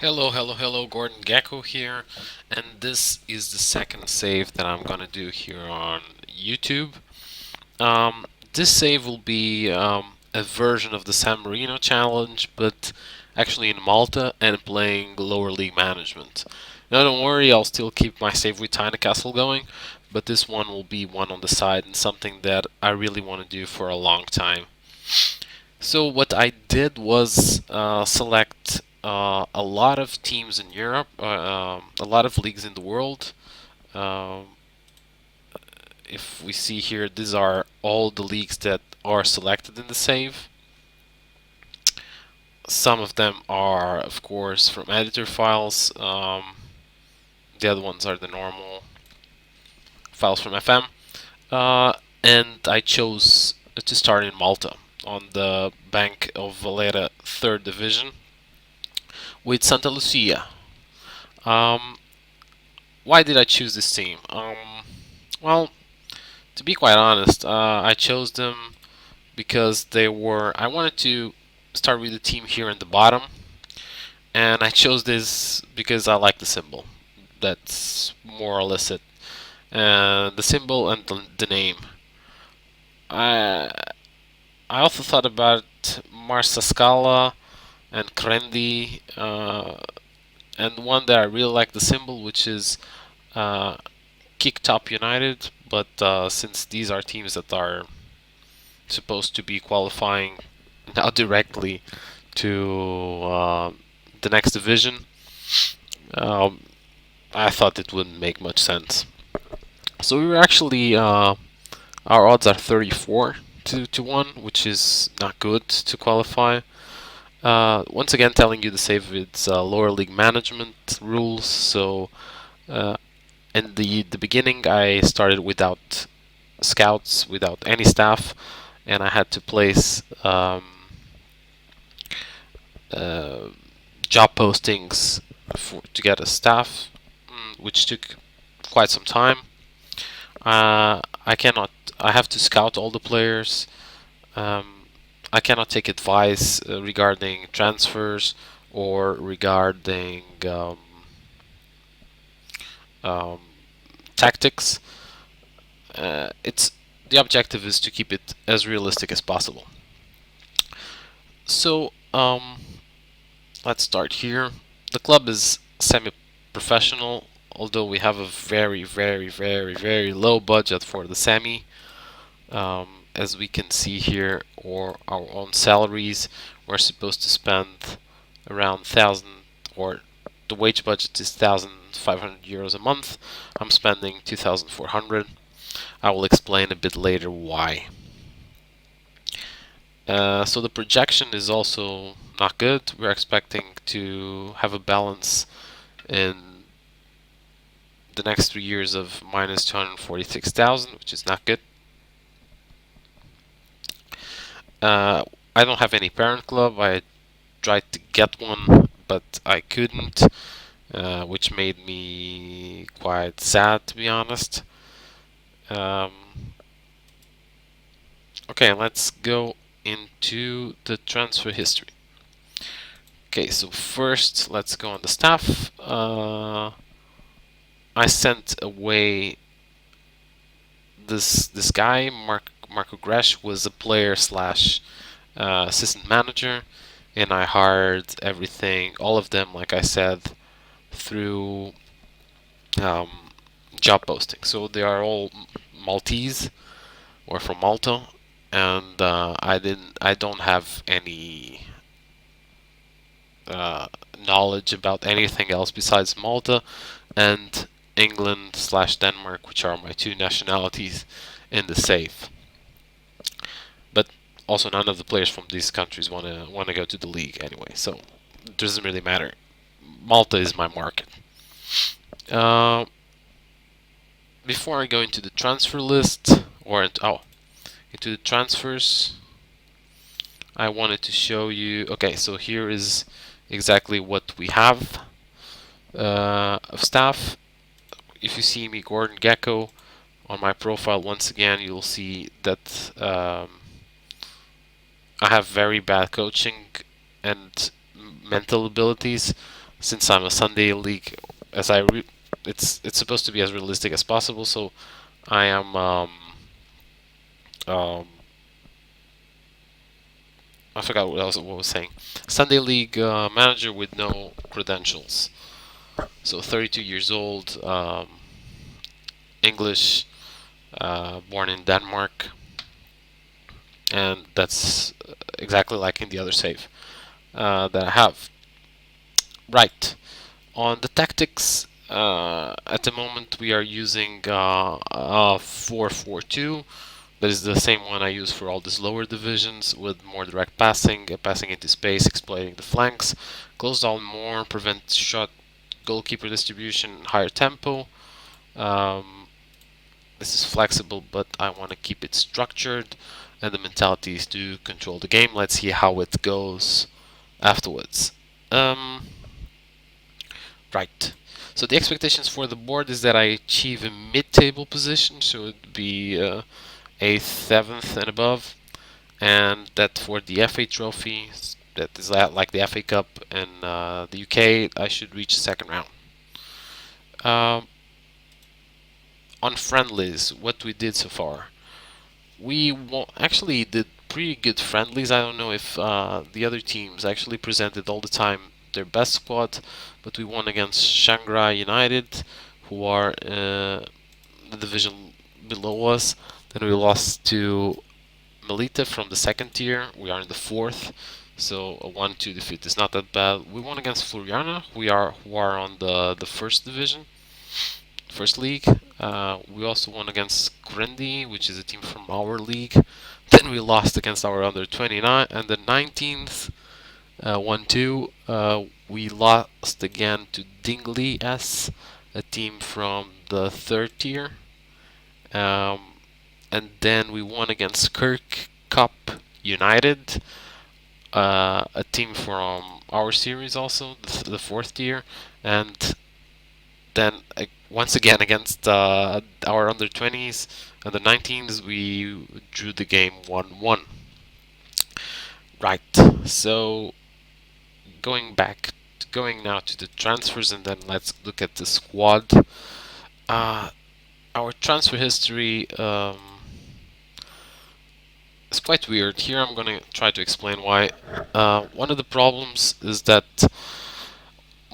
Hello, Gordon Gecko here, and this is the second save that I'm gonna do here on YouTube. This save will be a version of the San Marino challenge, but actually in Malta and playing lower league management. Now, don't worry, I'll still keep my save with Tiny Castle going, but this one will be one on the side and something that I really want to do for a long time. So what I did was select a lot of teams in Europe, a lot of leagues in the world. Um, if we see here, these are all the leagues that are selected in the save. Some of them are, of course, from editor files. The other ones are the normal files from FM. Uh, and I chose to start in Malta on the Bank of Valera 3rd Division with Santa Lucia. Um, why did I choose this team? Well, to be quite honest, I chose them because they were. I wanted to start with the team here in the bottom, and I chose this because I like the symbol. That's more or less it. The symbol and the name. I I also thought about Marsa Scala and Crendi, and one that I really like the symbol, which is uh, Kick Top United, but since these are teams that are supposed to be qualifying now directly to the next division, um, I thought it wouldn't make much sense. So we were actually our odds are 34 to 1, which is not good to qualify. Once again, telling you the save it's lower league management rules. So in the beginning, I started without scouts, without any staff, and I had to place uh, job postings to get a staff, which took quite some time. I cannot. I have to scout all the players. Um, I cannot take advice regarding transfers or regarding um, tactics. It's the objective is to keep it as realistic as possible. So let's start here. The club is semi-professional, although we have a very low budget for the semi. As we can see here, or our own salaries, we're supposed to spend around 1,000, or the wage budget is 1,500 euros a month. I'm spending 2,400. I will explain a bit later why. So the projection is also not good. We're expecting to have a balance in the next 3 years of minus 246,000, which is not good. I don't have any parent club. I tried to get one, but I couldn't, which made me quite sad, to be honest. Um, okay, let's go into the transfer history. Okay, so first let's go on the staff. I sent away this guy, Marco Gresh, was a player slash assistant manager, and I hired everything, all of them, like I said, through um, job posting. So they are all Maltese or from Malta, and I don't have any knowledge about anything else besides Malta and England slash Denmark, which are my two nationalities in the save. But also, none of the players from these countries wanna go to the league anyway, so it doesn't really matter. Malta is my market. Uh, Before I go into the transfer list into the transfers, I wanted to show you. Okay, so here is exactly what we have of staff. If you see me, Gordon Gecko, on my profile, once again, you'll see that I have very bad coaching and mental abilities. since I'm a Sunday league, it's supposed to be as realistic as possible. So I am um, I forgot what I was saying. Sunday league manager with no credentials. So 32 years old, English, born in Denmark, and that's exactly like in the other save that I have. Right. On the tactics, at the moment we are using 4-4-2. That is the same one I use for all these lower divisions, with more direct passing, passing into space, exploiting the flanks, close down more, prevent shot, goalkeeper distribution, higher tempo. Um, this is flexible, but I want to keep it structured, and the mentality is to control the game. Let's see how it goes afterwards. Right. So the expectations for the board is that I achieve a mid-table position, so it'd be 8th, 7th, and above, and that for the FA Trophy, that is like the FA Cup in the UK, I should reach the second round. Um, on friendlies, what we did so far, we actually did pretty good friendlies. I don't know if the other teams actually presented all the time their best squad, but we won against Shanghai United, who are the division below us. Then we lost to Malta from the second tier. We are in the fourth, so a 1-2 defeat is not that bad. We won against Floriana, who are on the first division, first league. We also won against Grindy, which is a team from our league. Then we lost against our under 29 and the 19th, 1-2. We lost again to Dingley S, a team from the third tier. And then we won against Kirk Cup United, a team from our series also, the fourth tier. And then once again against our under 20s and the 19s, we drew the game 1-1. Right, so going now to the transfers, and then let's look at the squad. Our transfer history is quite weird. Here I'm going to try to explain why. One of the problems is that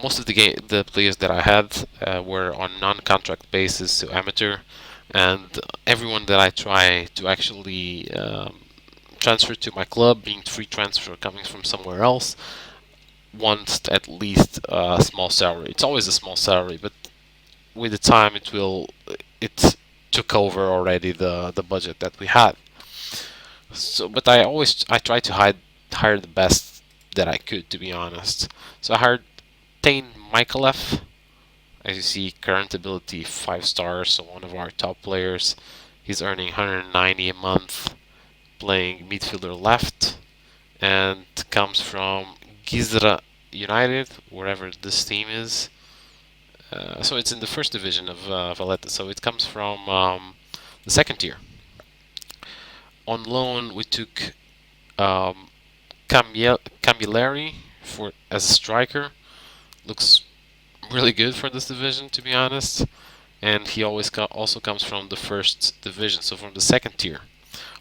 most of the players that I had were on non-contract basis, so amateur, and everyone that I try to actually transfer to my club, being free transfer coming from somewhere else, wants at least a small salary. It's always a small salary, but with the time it took over already the budget that we had. So, but I try to hire the best that I could, to be honest. So I hired Tain Michaelev. As you see, current ability 5 stars, so one of our top players. He's earning 190 a month, playing midfielder left, and comes from Gizra United, wherever this team is. So it's in the first division of Valletta, so it comes from the second tier. On loan, we took Camilleri as a striker. Looks really good for this division, to be honest. And he also comes from the first division, so from the second tier.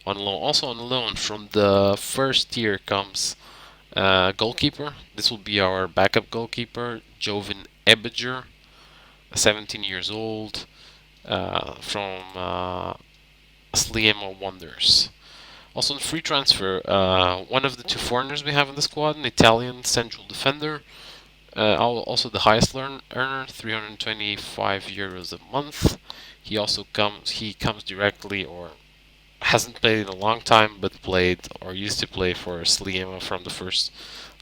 On loan, also on loan from the first tier comes goalkeeper. This will be our backup goalkeeper, Jovin Ebiger, 17 years old, from Sliema Wonders. Also in free transfer, one of the two foreigners we have in the squad, an Italian central defender, also the highest earner, 325 euros a month. He comes directly, or hasn't played in a long time, but played or used to play for Sliema from the first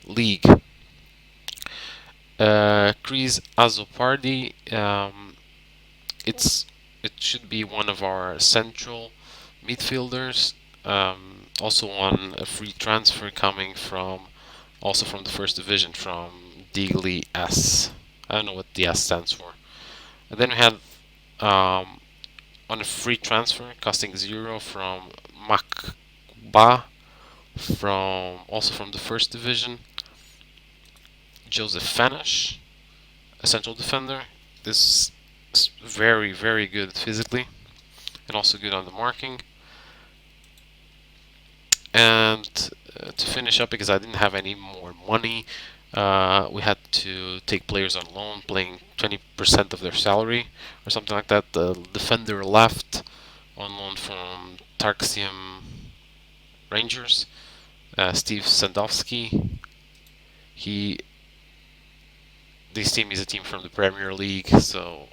league. Chris Azopardi, it should be one of our central midfielders. Also on a free transfer coming also from the first division, from Deagley S. I don't know what the S stands for. And then we have on a free transfer costing 0 from Makba, also from the first division, Joseph Fanash. a central defender. This is very, very good physically and also good on the marking. And to finish up, because I didn't have any more money, we had to take players on loan, playing 20% of their salary or something like that. The defender left on loan from Tarksium Rangers, Steve Sandowski. This team is a team from the Premier League, so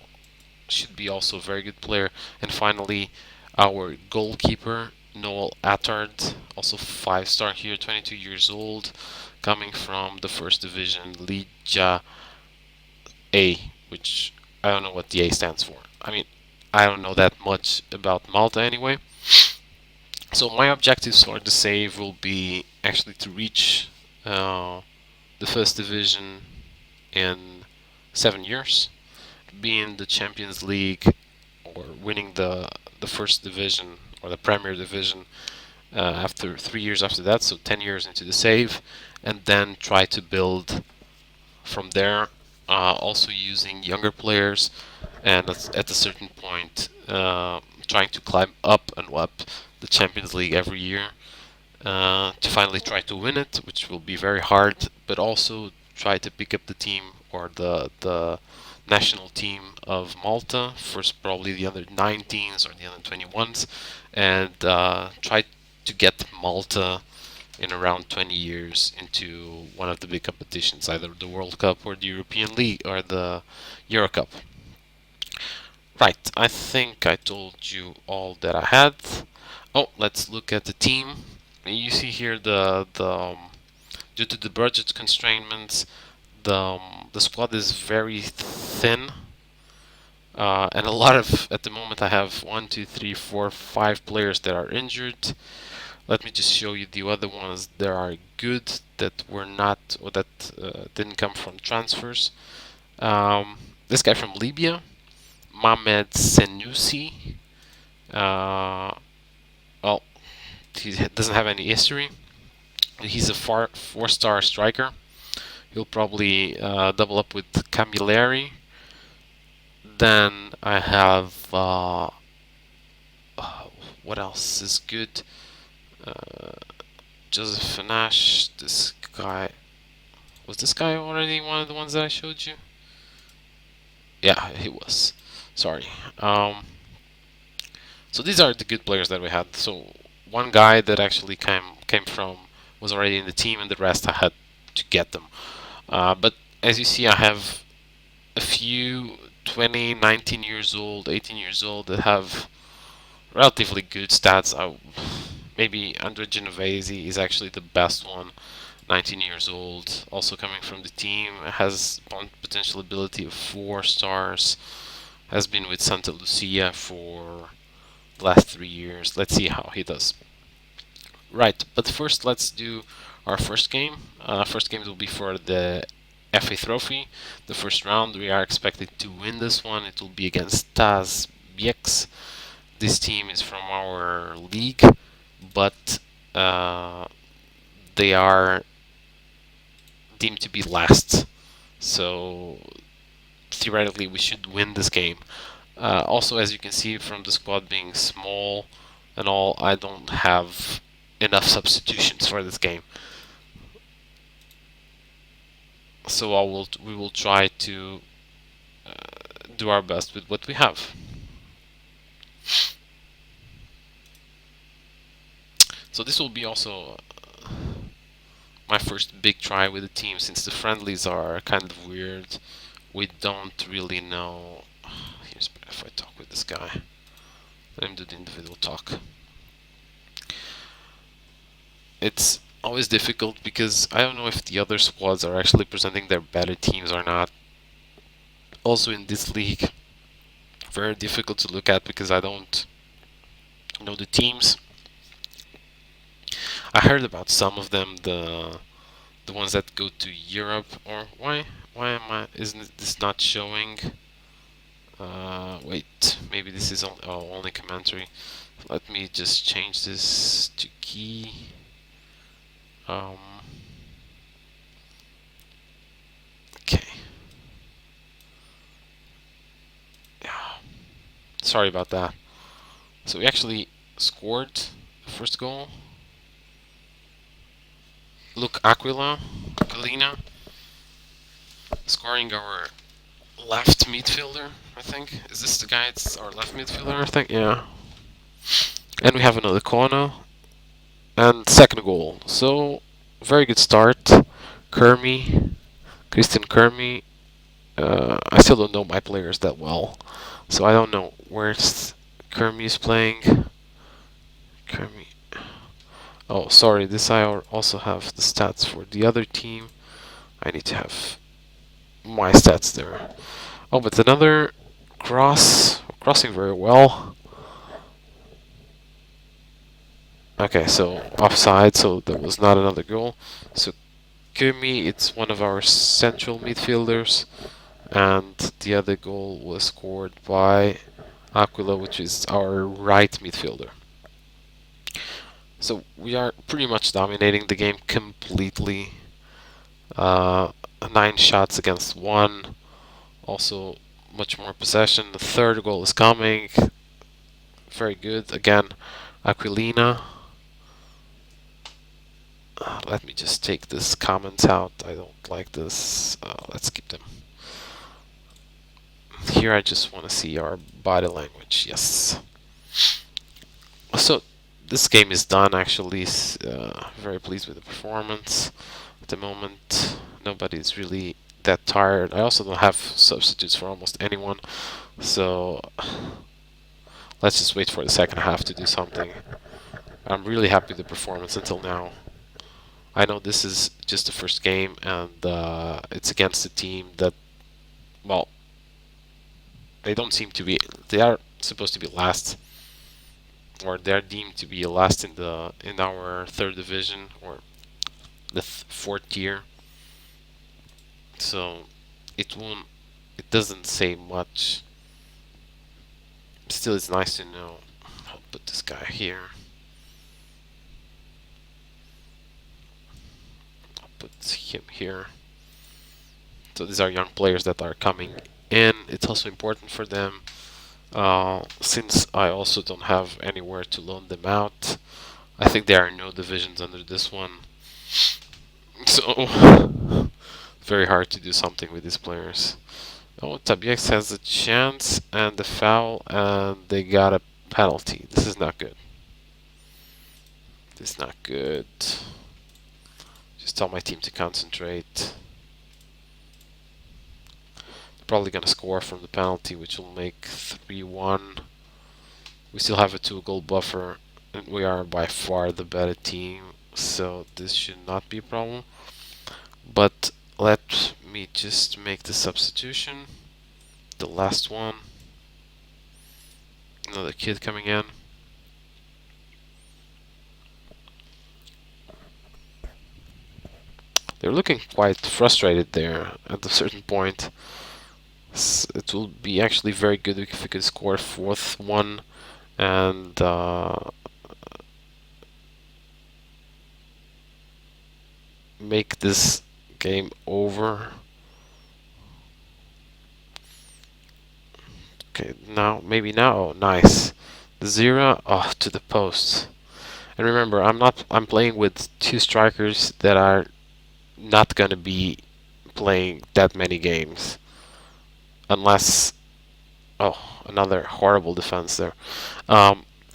should be also a very good player. And finally, our goalkeeper, Noel Attard, also 5-star here, 22 years old, coming from the first division, Liga A, which I don't know what the A stands for. I mean, I don't know that much about Malta anyway. So my objectives for the save will be actually to reach the first division in 7 years, be in the Champions League or winning the first division or the Premier Division after 3 years after that, so 10 years into the save, and then try to build from there, also using younger players, and at a certain point trying to climb up and up the Champions League every year to finally try to win it, which will be very hard, but also try to pick up the team or the national team of Malta, first probably the under 19s or the under 21s, and try to get Malta in around 20 years into one of the big competitions, either the World Cup or the European League or the Euro Cup. Right, I think I told you all that I had. Oh, let's look at the team. You see here due to the budget constraints, the squad is very thin, and a lot of at the moment I have 1, 2, 3, 4, 5 players that are injured. Let me just show you the other ones that are good that were not or that didn't come from transfers. This guy from Libya, Mehmed Senussi. Well, he doesn't have any history. He's a 4-star striker. He'll probably double up with Camilleri. Then I have what else is good? Joseph Fanash. This guy was this guy already one of the ones that I showed you? Yeah, he was. Sorry. So these are the good players that we had. So one guy that actually came from was already in the team, and the rest I had to get them. But as you see, I have a few 20, 19 years old, 18 years old that have relatively good stats. Maybe Andre Genovese is actually the best one. 19 years old, also coming from the team, has potential ability of 4 stars, has been with Santa Lucia for the last 3 years. Let's see how he does. Right, but first let's do our first game. First game will be for the FA Trophy. The first round, we are expected to win this one. It will be against Taz Bieks. This team is from our league, but they are deemed to be last. So theoretically, we should win this game. Also, as you can see from the squad being small and all, I don't have enough substitutions for this game. So we will try to do our best with what we have. So this will be also my first big try with the team, since the friendlies are kind of weird. We don't really know. Here's better if I talk with this guy. Let him do the individual talk. It's always difficult because I don't know if the other squads are actually presenting their better teams or not. Also in this league, very difficult to look at because I don't know the teams. I heard about some of them, the ones that go to Europe. Or why isn't this not showing? Wait, maybe this is only commentary. Let me just change this to key. Okay. Sorry about that. So we actually scored the first goal. Look, Aquilina, scoring our left midfielder, I think. Is this the guy? It's our left midfielder, I think. Yeah. And we have another corner and second goal. So very good start. Christian Kermy. I still don't know my players that well, so I don't know where Kermy is playing. Kermy. Oh, sorry. This I also have the stats for the other team. I need to have my stats there. Oh, but another crossing very well. Okay, so offside, so that was not another goal. So Kimi, it's one of our central midfielders, and the other goal was scored by Aquila, which is our right midfielder. So we are pretty much dominating the game completely. 9 shots against 1. Also, much more possession. The third goal is coming. Very good. Again, Aquilina. Let me just take this comments out. I don't like this. Let's keep them. Here I just want to see our body language. Yes. So this game is done actually. Very pleased with the performance. At the moment, nobody's really that tired. I also don't have substitutes for almost anyone. So let's just wait for the second half to do something. I'm really happy with the performance until now. I know this is just the first game, and it's against a team that, well, they don't seem to be. They are supposed to be last, or they are deemed to be last in our third division or the fourth tier. So it won't. It doesn't say much. Still, it's nice to know. I'll put this guy here. Put him here. So these are young players that are coming in. It's also important for them, since I also don't have anywhere to loan them out. I think there are no divisions under this one, so very hard to do something with these players. Oh, Tabiex has a chance and a foul, and they got a penalty. This is not good. This is not good. Just tell my team to concentrate. Probably gonna score from the penalty, which will make 3-1. We still have a 2-goal buffer, and we are by far the better team, so this should not be a problem. But let me just make the substitution. The last one. Another kid coming in. They're looking quite frustrated there at a certain point. It will be actually very good if we could score a fourth one and make this game over. Okay, now, maybe now. Oh, nice. The 0, oh, to the post. And remember, I'm playing with 2 strikers that are not gonna be playing that many games. Unless, oh, another horrible defense there.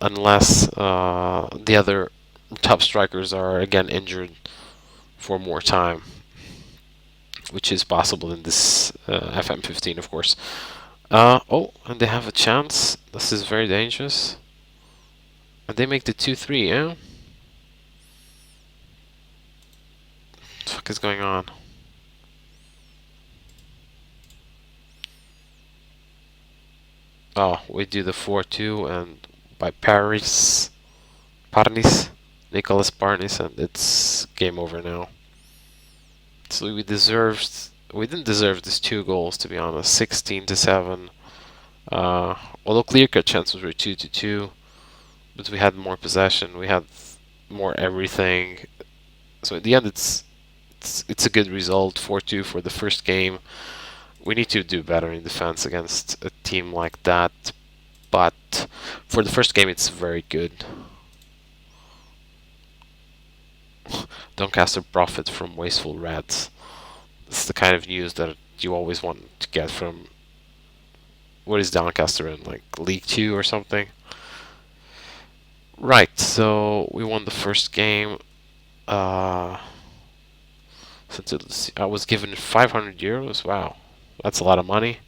Unless the other top strikers are again injured for more time, which is possible in this FM15, of course. Oh, and they have a chance. This is very dangerous. And they make the 2-3, yeah? What the fuck is going on? Oh, we do the 4-2 and by Parnis, Nicholas Parnis, and it's game over now. So we didn't deserve these 2 goals, to be honest. 16-7. Although clear-cut chances were 2-2, but we had more possession, we had more everything. So in the end, it's a good result. 4-2 for the first game. We need to do better in defense against a team like that, but for the first game it's very good. Doncaster profit from wasteful rats. This is the kind of news that you always want to get from. What is Doncaster in, like League 2 or something? Right, so we won the first game. Since I was given 500 euros. Wow, that's a lot of money.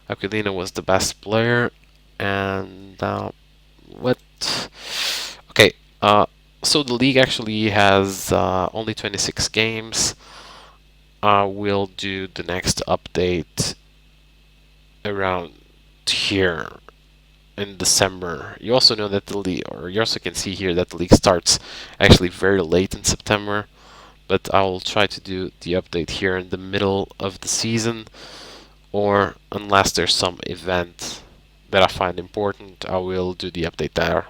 Aquilina was the best player, and what? Okay, so the league actually has only 26 games. We'll do the next update around here in December. You also know that the league, or you also can see here that the league starts actually very late in September. But I will try to do the update here in the middle of the season, or unless there's some event that I find important, I will do the update there.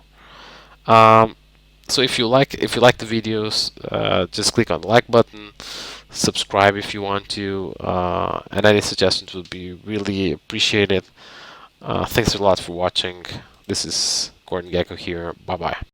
So if you like the videos, just click on the like button, subscribe if you want to, and any suggestions would be really appreciated. Thanks a lot for watching. This is Gordon Gecko here. Bye bye.